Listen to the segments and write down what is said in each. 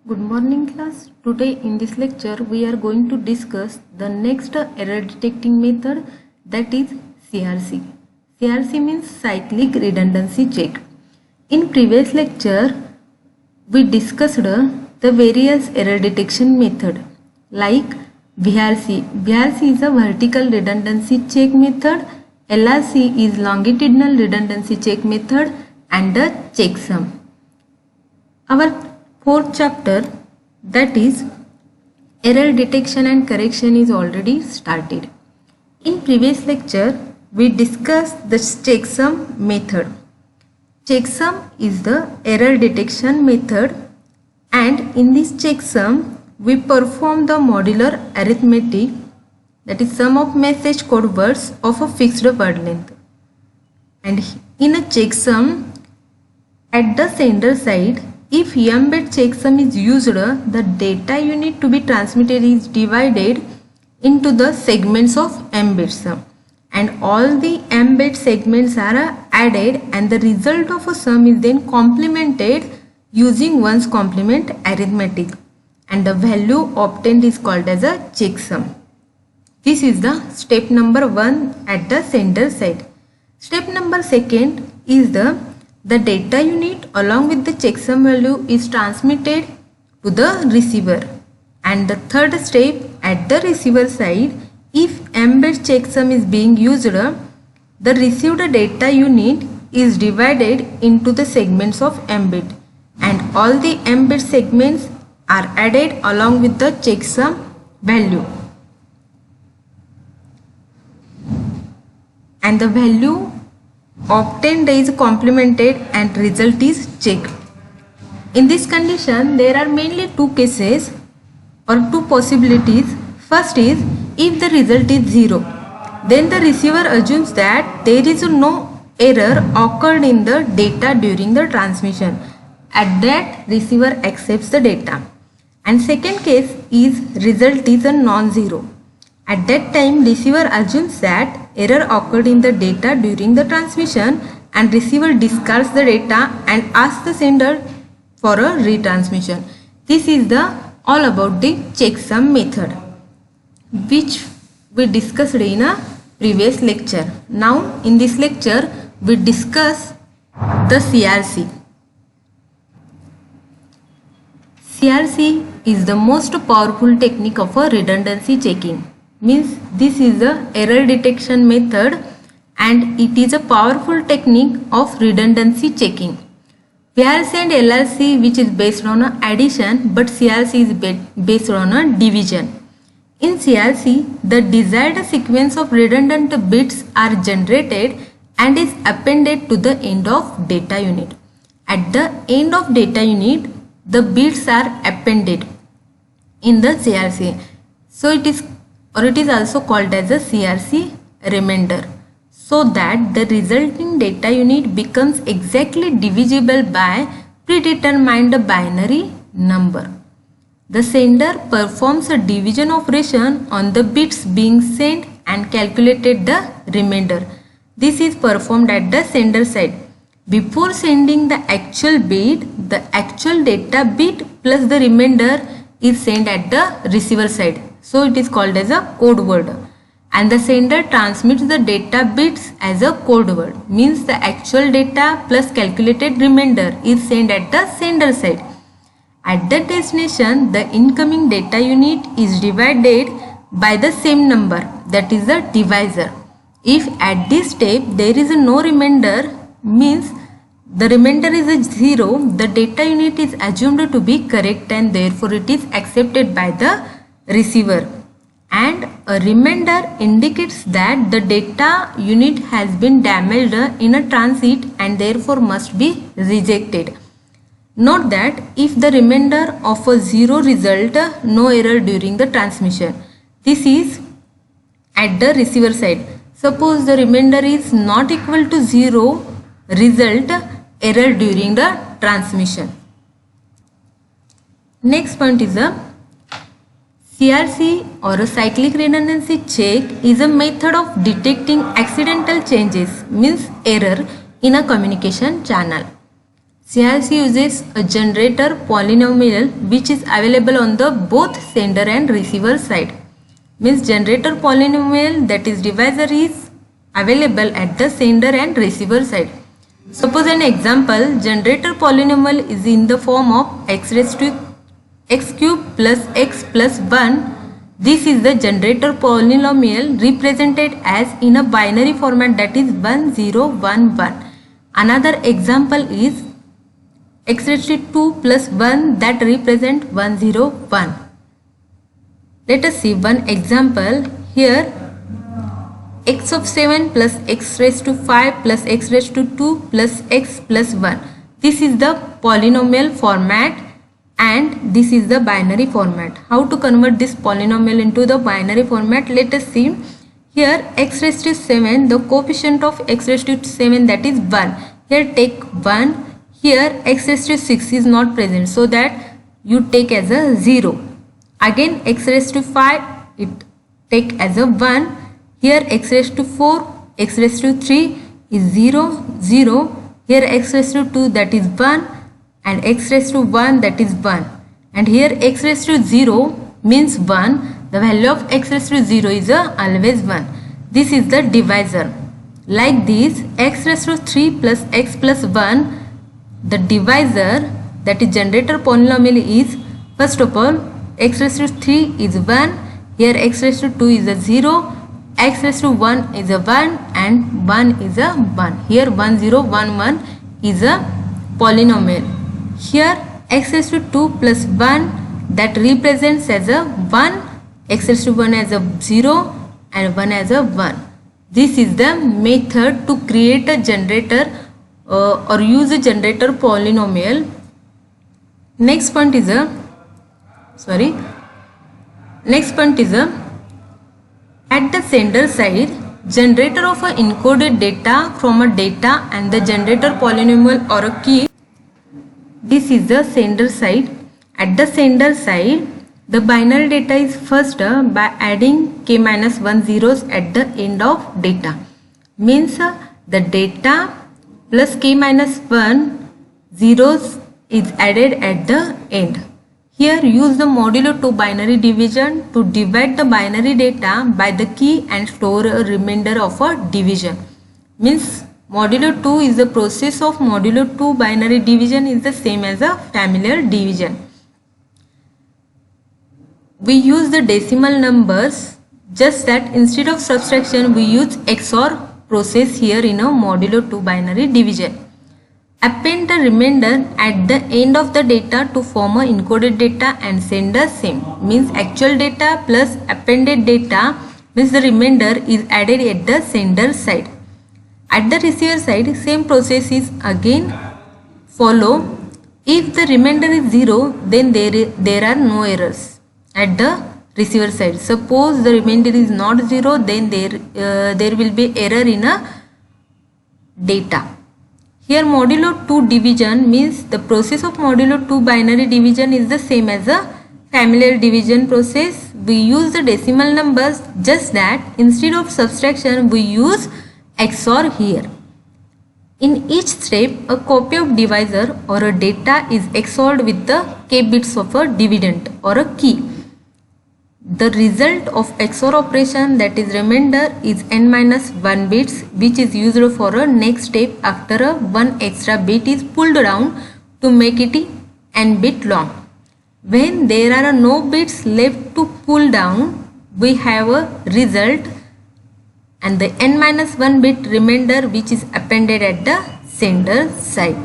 Good morning class. Today in this lecture we are going to discuss the next error detecting method, that is CRC. CRC means cyclic redundancy check. In previous lecture we discussed the various error detection method like VRC. VRC is a vertical redundancy check method, LRC is longitudinal redundancy check method, and the checksum. Our fourth chapter, that is error detection and correction, is already started. In previous lecture we discussed the checksum method. Checksum is the error detection method, and in this checksum we perform the modular arithmetic, that is sum of message code words of a fixed word length. And in a checksum, at the sender side, if mbed checksum is used, the data unit to be transmitted is divided into the segments of mbed sum, and all the mbed segments are added, and the result of a sum is then complemented using 1's complement arithmetic, and the value obtained is called as a checksum. This is the step number 1 at the sender side. Step number 2 is the data unit along with the checksum value is transmitted to the receiver, and the third step at the receiver side, if mbed checksum is being used, the received data unit is divided into the segments of mbed, and all the mbed segments are added along with the checksum value, and the value obtained is complemented and result is checked. In this condition there are mainly two cases or two possibilities. First is, if the result is 0, then the receiver assumes that there is no error occurred in the data during the transmission. At that, receiver accepts the data. And second case is, result is a non-zero. At that time, receiver assumes that error occurred in the data during the transmission, and receiver discards the data and asks the sender for a retransmission. This is the all about the checksum method, which we discussed in a previous lecture. Now in this lecture we discuss the CRC. CRC is the most powerful technique of a redundancy checking. Means this is the error detection method, and it is a powerful technique of redundancy checking. VRC and LRC, which is based on addition, but CRC is based on division. In CRC, the desired sequence of redundant bits are generated and is appended to the end of data unit. At the end of data unit, the bits are appended in the CRC. So it is also called as a CRC remainder, so that the resulting data unit becomes exactly divisible by predetermined binary number. The sender performs a division operation on the bits being sent and calculated the remainder. This is performed at the sender side. Before sending the actual bit, the actual data bit plus the remainder is sent at the receiver side. So it is called as a code word, and the sender transmits the data bits as a code word. Means the actual data plus calculated remainder is sent at the sender side. At the destination, the incoming data unit is divided by the same number, that is the divisor. If at this step there is no remainder, means the remainder is a 0, the data unit is assumed to be correct, and therefore it is accepted by the receiver, and a remainder indicates that the data unit has been damaged in a transit and therefore must be rejected. Note that if the remainder of a 0 result, no error during the transmission. This is at the receiver side. Suppose the remainder is not equal to 0, result error during the transmission. Next point is a CRC or a cyclic redundancy check is a method of detecting accidental changes, means error, in a communication channel. CRC uses a generator polynomial which is available on the both sender and receiver side. Means generator polynomial, that is divisor, is available at the sender and receiver side. Suppose an example, generator polynomial is in the form of x raised to x cube plus x plus 1. This is the generator polynomial represented as in a binary format, that is 1 0 1 1. Another example is x raised to 2 plus 1, that represent 1 0 1. Let us see one example. Here x of 7 plus x raised to 5 plus x raised to 2 plus x plus 1. This is the polynomial format and this is the binary format. How to convert this polynomial into the binary format? Let us see. Here x raised to 7, the coefficient of x raised to 7, that is 1. Here take 1. Here x raised to 6 is not present, so that you take as a 0. Again x raised to 5, it take as a 1. Here x raised to 4, x raised to 3 is 0 0. Here x raised to 2, that is 1, and x raised to 1, that is 1. And here x raised to 0 means 1. The value of x raised to 0 is always 1. This is the divisor. Like this, x raised to 3 plus x plus 1, the divisor, that is generator polynomial, is first of all x raised to 3 is 1. Here x raised to 2 is a 0. X raised to 1 is a 1 and 1 is a 1. Here 1 0 1 1 is a polynomial. Here x raised to 2 plus 1, that represents as a 1, x raised to 1 as a 0 and 1 as a 1. This is the method to create a generator or use a generator polynomial. Next point is at the sender side, generator of a encoded data from a data and the generator polynomial or a key. This is the sender side. At the sender side, the binary data is first by adding k minus 1 zeros at the end of data. Means the data plus k minus 1 zeros is added at the end. Here use the modulo 2 binary division to divide the binary data by the key and store a remainder of a division. Means modulo 2 is the process of modulo 2 binary division is the same as a familiar division. We use the decimal numbers, just that instead of subtraction we use XOR process here in a modulo 2 binary division. Append the remainder at the end of the data to form a encoded data and send the same. Means actual data plus appended data means the remainder is added at the sender side. At the receiver side, same process is again follow. If the remainder is 0, then there are no errors at the receiver side. Suppose the remainder is not 0, then there will be error in a data. Here modulo 2 division means the process of modulo 2 binary division is the same as a familiar division process. We use the decimal numbers, just that instead of subtraction we use XOR here. In each step, a copy of divisor or a data is XORed with the k bits of a dividend or a key. The result of XOR operation, that is remainder, is n minus 1 bits, which is used for a next step after a 1 extra bit is pulled down to make it n bit long. When there are no bits left to pull down, we have a result and the n minus 1 bit remainder which is appended at the sender side.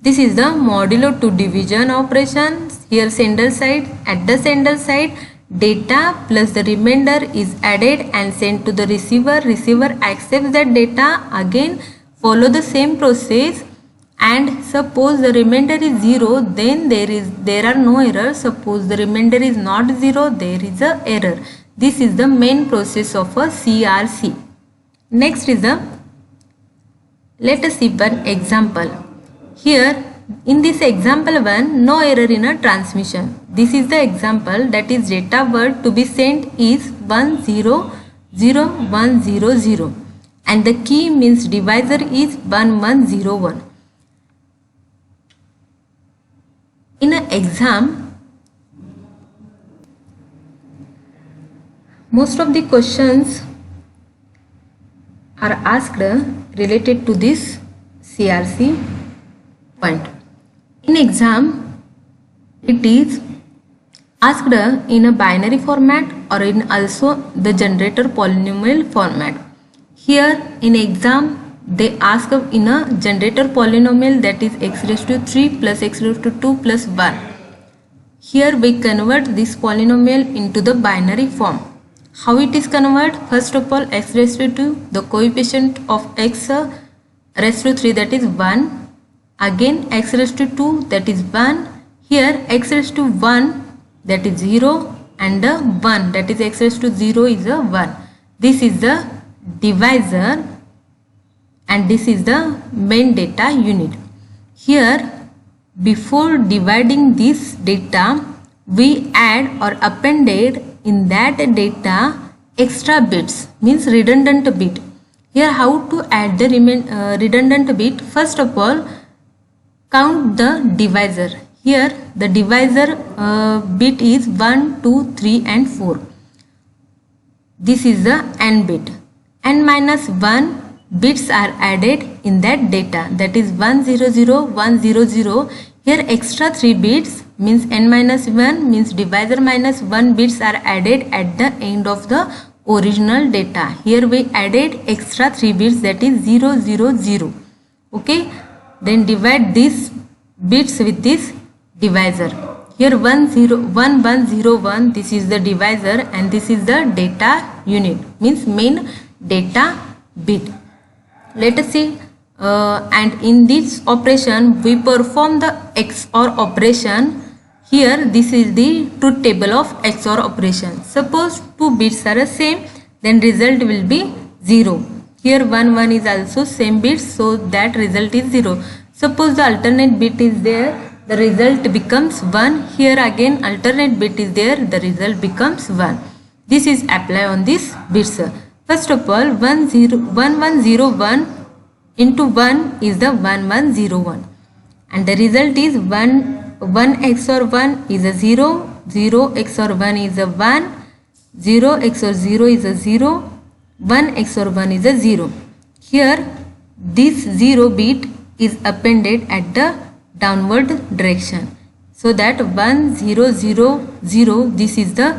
This is the modulo 2 division operation. Here sender side, at the sender side data plus the remainder is added and sent to the receiver. Receiver accepts that data, again follow the same process, and suppose the remainder is 0, then there are no errors. Suppose the remainder is not 0, there is a error. This is the main process of a CRC. Next is let us see one example. Here in this example 1, no error in a transmission. This is the example, that is data word to be sent is 1000100 and the key means divisor is 1101. In an exam, most of the questions are asked related to this CRC point. In exam, it is asked in a binary format or in also the generator polynomial format. Here in exam, they ask in a generator polynomial, that is x raised to 3 plus x raised to 2 plus 1. Here we convert this polynomial into the binary form. How it is converted? First of all, x raised to 2, the coefficient of x raised to 3, that is 1. Again x raised to 2, that is 1. Here x raised to 1, that is 0, and 1, that is x raised to 0 is a 1. This is the divisor and this is the main data unit. Here, before dividing this data, we add or appended in that data extra bits, means redundant bit. Here how to add the redundant bit? First of all, count the divisor. Here the divisor bit is 1, 2, 3 and 4. This is the n bit. N minus 1 bits are added in that data, that is 100, 100. Here extra 3 bits means n minus 1 means divisor minus 1 bits are added at the end of the original data. Here we added extra 3 bits, that is 000. Okay, then divide these bits with this divisor. Here 1101, this is the divisor and this is the data unit, means main data bit. Let us see, and in this operation we perform the XOR operation. Here this is the truth table of XOR operation. Suppose 2 bits are the same, then result will be 0. Here 1 is also same bits, so that result is 0. Suppose the alternate bit is there, the result becomes 1. Here again alternate bit is there, the result becomes 1. This is apply on this bits. First of all, 1101 into 1 is the 1101 and the result is 1 XOR 1 is a 0, 0 XOR 1 is a 1, 0 XOR 0 is a 0, 1 XOR 1 is a 0. Here this 0 bit is appended at the downward direction, so that 1000, this is the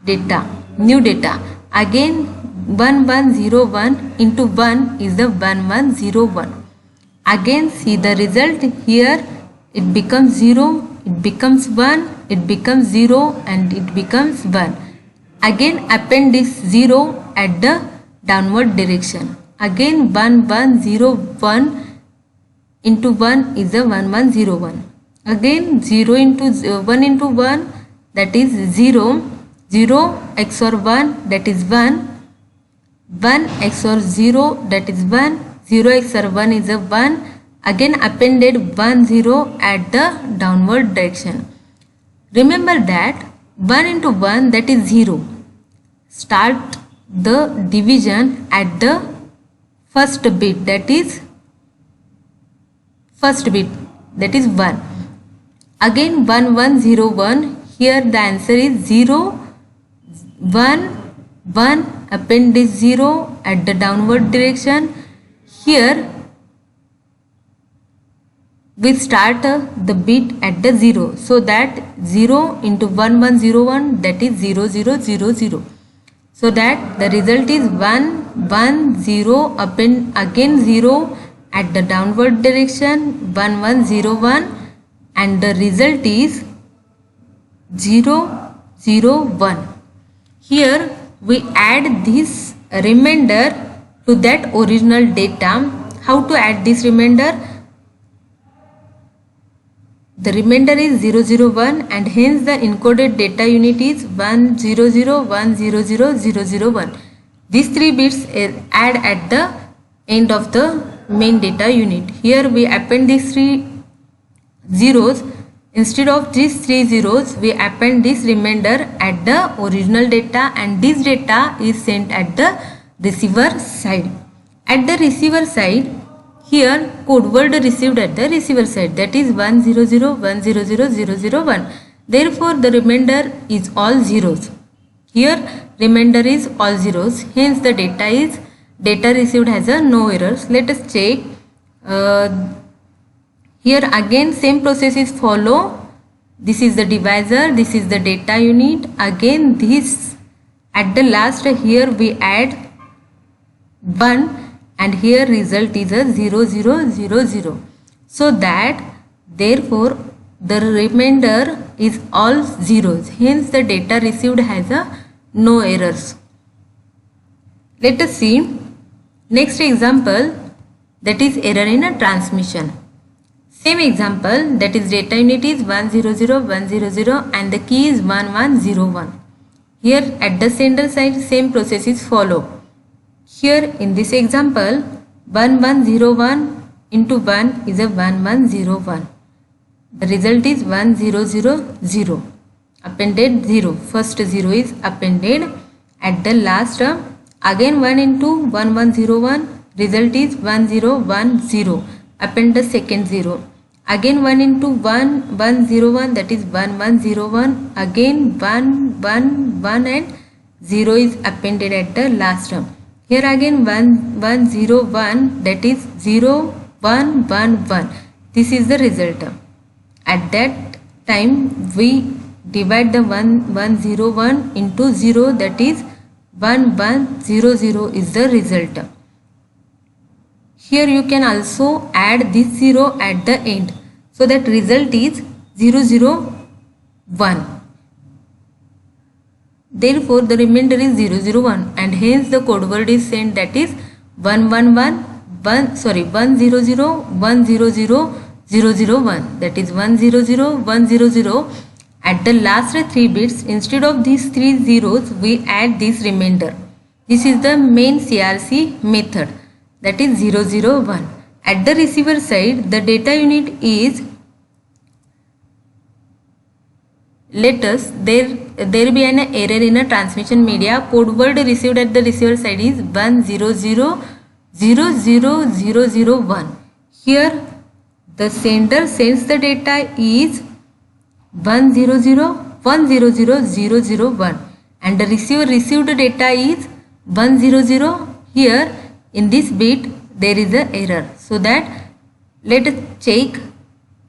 data, new data. Again 1101 into 1 is the 1101. Again see the result, here it becomes 0, it becomes 1, it becomes 0 and it becomes 1. Again append this 0 at the downward direction. Again 1101 into 1 is the 1101. Again 0 into 1 into 1, that is 0, 0 XOR 1, that is 1, 1 XOR 0, that is 1, 0 XOR 1 is a 1. Again appended 10 at the downward direction. Remember that 1 into 1, that is 0. Start the division at the first bit, that is 1. Again 1101, here the answer is 0, 1, 1, append this 0 at the downward direction. Here we start the bit at the 0, so that 0 into 1101, that is 0000. So that the result is 1, 1, 0, append again 0 at the downward direction, 1101, and the result is 001. Here we add this remainder to that original data. How to add this remainder? The remainder is 001 and hence the encoded data unit is 100100001. These 3 bits add at the end of the main data unit. Here we append these 3 zeros. Instead of these 3 zeros, we append this remainder at the original data and this data is sent at the receiver side. At the receiver side, Here code word received at the receiver side, that is 100 100 001. Therefore the remainder is all zeros. Here remainder is all zeros, hence the data received has a no errors. Let us check. Here again same process is follow. This is the divisor, this is the data unit. Again this at the last here we add 1 and here result is a 0000. So that therefore the remainder is all zeros, hence the data received has a no errors. Let us see next example, that is error in a transmission. Same example, that is data unit is 100 100 and the key is 1101. Here at the sender side same process is follow. Here in this example 1101 into 1 is a 1101. The result is 1000. Appended 0. First 0 is appended at the last term. Again 1 into 1101. Result is 1010. Append the second 0. Again 1 into 1101, that is 1101. Again 1 1 1 and 0 is appended at the last term. Here again 1101, that is 0 1 1 1. This is the result. At that time we divide the 1101 into 0, that is 1100 is the result. Here you can also add this 0 at the end, so that result is 001. Therefore the remainder is 001 and hence the code word is sent, that is 100 100 that is 100 100. At the last 3 bits, instead of these 3 zeros we add this remainder. This is the main CRC method, that is 001. At the receiver side the data unit is, let us there be an error in a transmission media. Code word received at the receiver side is 100 Here the sender sends the data is 100 100 and the receiver received data is 100. Here in this bit there is a error, so that let us check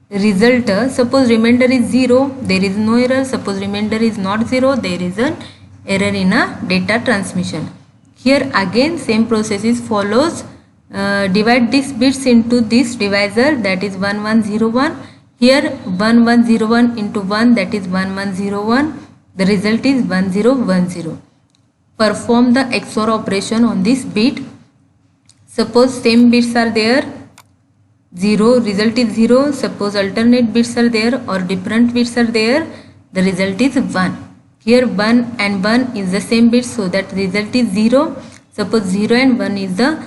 result. Suppose remainder is 0, there is no error. Suppose remainder is not 0, there is an error in a data transmission. Here again same process is follows. Divide these bits into this divisor, that is 1101. Here 1101 into 1, that is 1101. The result is 1010. Perform the XOR operation on this bit. Suppose same bits are there, 0, result is 0. Suppose alternate bits are there or different bits are there, the result is 1. Here 1 and 1 is the same bit, so that result is 0. Suppose 0 and 1 is the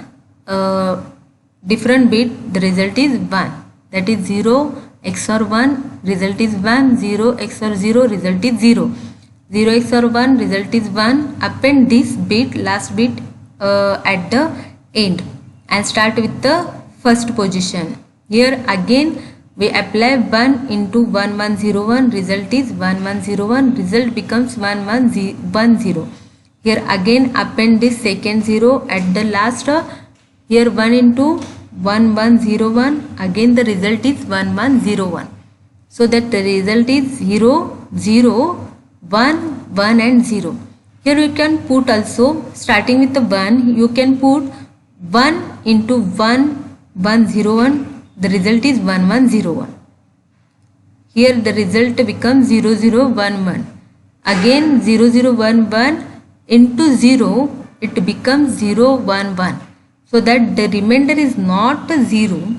different bit, the result is 1. That is 0 XOR 1, result is 1. 0 XOR 0, result is 0. 0 XOR 1, result is 1. Append this bit, last bit at the end and start with the first position. Here again we apply 1 into 1101, result is 1101, result becomes 1110. Here again append this second 0 at the last. Here 1 into 1101, again the result is 1101. So that the result is 0 0 1 1 and 0. Here you can put also, starting with the 1, you can put 1 into 1101, the result is 1101. Here the result becomes 0011. Again 0011 into 0, it becomes 011. So that the remainder is not 0,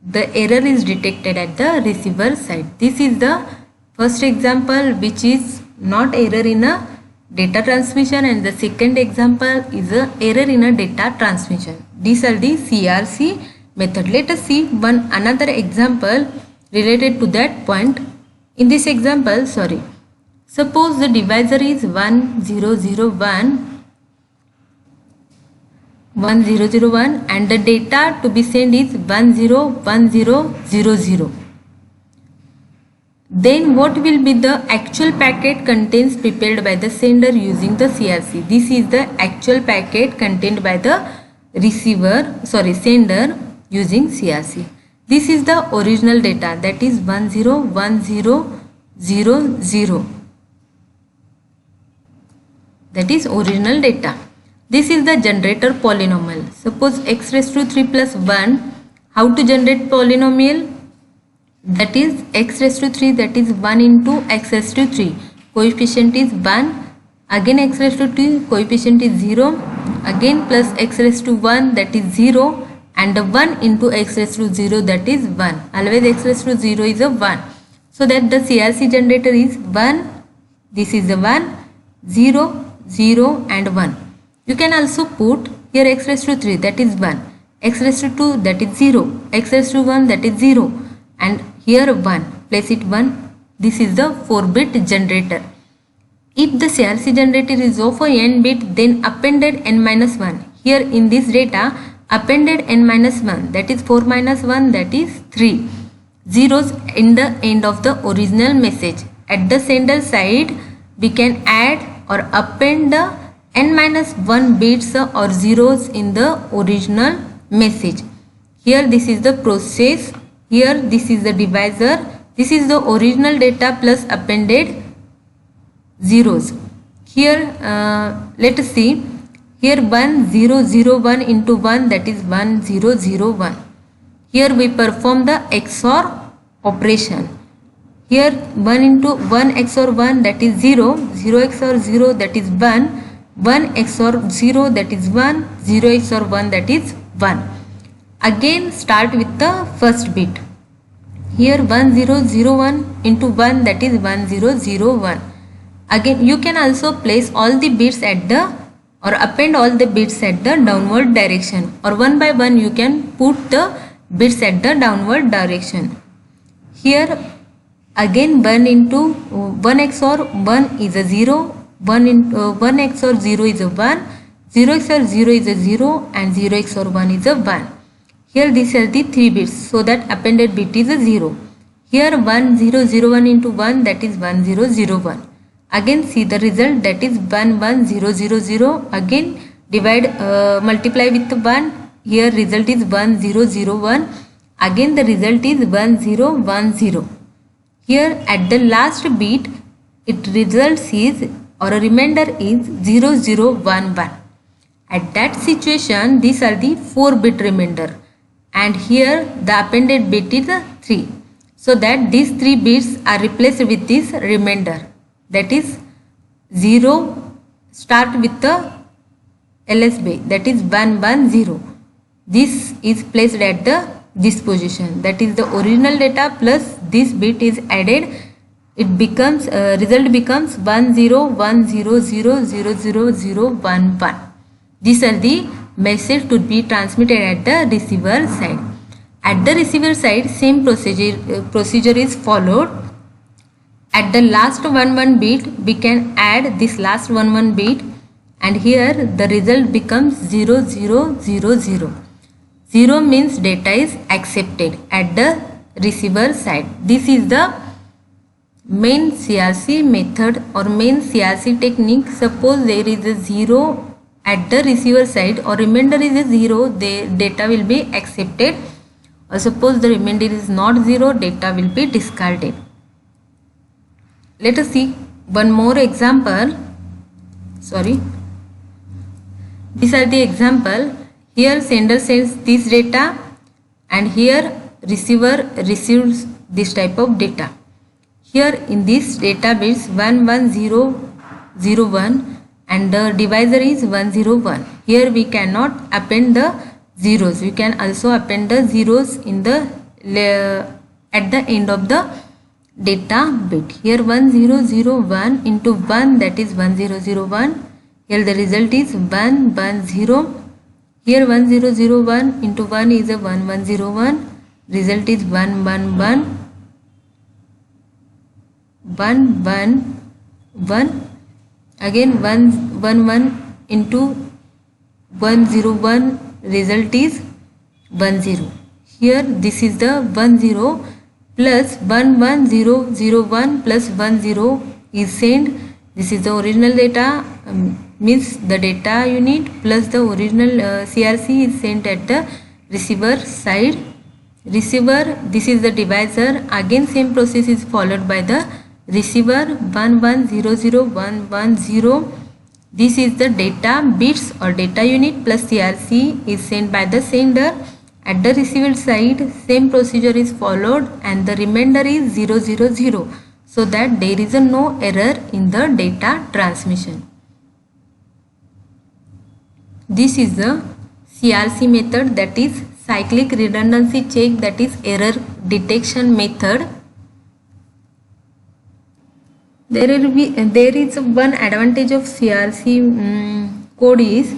the error is detected at the receiver side. This is the first example which is not error in a data transmission, and the second example is a error in a data transmission. These are the CRC method. Let us see another example related to that point. In this example, suppose the divisor is 1001 1001 and the data to be sent is 101000. Then what will be the actual packet contents prepared by the sender using the CRC? This is the actual packet contained by the sender using CRC. This is the original data, that is 101000. That is original data. This is the generator polynomial. Suppose x raised to 3 plus 1. How to generate polynomial? That is x raised to 3, that is 1 into x raised to 3. Coefficient is 1. Again x raised to 2, coefficient is 0. Again plus x raised to 1, that is 0. And 1 into x raised to 0, that is 1. Always x raised to 0 is a 1. So that the CRC generator is 1. This is the 1, 0, 0 and 1. You can also put here x raised to 3, that is 1. X raised to 2, that is 0. X raised to 1, that is 0. And here 1. Place it 1. This is the 4-bit generator. If the CRC generator is of a n bit, then appended n minus 1. Here in this data, appended n minus 1, that is 4 minus 1, that is 3. Zeros in the end of the original message. At the sender side, we can add or append the n minus 1 bits or zeros in the original message. Here this is the process. Here this is the divisor. This is the original data plus appended zeros. Here let us see. Here 1001 into 1, that is 1001. Here we perform the XOR operation. Here 1 into 1 XOR 1, that is 0. 0 XOR 0, that is 1. 1 XOR 0, that is 1. 0 XOR 1, that is 1. Again start with the first bit. Here 1001 into 1, that is 1001. Again you can also place all the bits at the or append all the bits at the downward direction, or one by one you can put the bits at the downward direction. Here again 1 into 1 XOR 1 is a 0. 1 XOR 0 is a 1. 0 XOR 0 is a 0 and 0 XOR 1 is a 1. Here these are the 3 bits, so that appended bit is a 0. Here 1001 into 1, that is 1001. Again see the result, that is 11000. Again divide multiply with 1. Here result is 1001. Again the result is 1010. Here at the last bit it results is or a remainder is 0011. At that situation these are the 4-bit remainder, and here the appended bit is 3. So that these 3 bits are replaced with this remainder, that is 0 start with the LSB, that is 110. This is placed at this position, that is the original data plus this bit is added. It becomes result becomes 1010000011. These are the message to be transmitted at the receiver side. At the receiver side, same procedure is followed. At the last 11 bit, we can add this last 11 bit, and here the result becomes 0000. 0 means data is accepted at the receiver side. This is the main CRC method or main CRC technique. Suppose there is a 0 at the receiver side or remainder is a 0, the data will be accepted, or suppose the remainder is not 0, data will be discarded. Let us see one more example. These are the example. Here sender sends this data and here receiver receives this type of data. Here in this data bits 11001 and the divisor is 101. Here we cannot append the zeros. We can also append the zeros in the at the end of the data bit. Here 1001 into 1, that is 1001. Here the result is 110. Here 1001 into 1 is a 1101. Result is 111. 111. Again 111 into 101 result is 10. Here this is the 10 plus 11001 plus 10 is sent. This is the original data, means the data unit plus the original CRC is sent at the receiver side. Receiver, this is the divisor. Again same process is followed by the receiver. 1100110. This is the data bits or data unit plus CRC is sent by the sender. At the receiver side, same procedure is followed and the remainder is 000, so that there is no error in the data transmission. This is the CRC method, that is cyclic redundancy check, that is error detection method. There is one advantage of CRC code is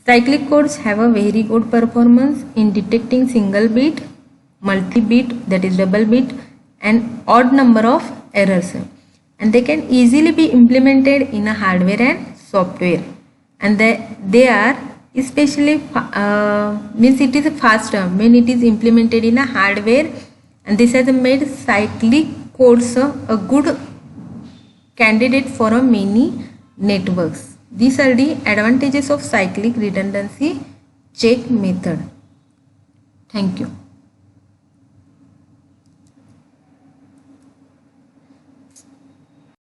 cyclic codes have a very good performance in detecting single bit, multi-bit, that is double bit, and odd number of errors, and they can easily be implemented in a hardware and software, and they are especially means it is faster when it is implemented in a hardware, and this has made cyclic codes a good candidate for a many networks. These are the advantages of cyclic redundancy check method. Thank you.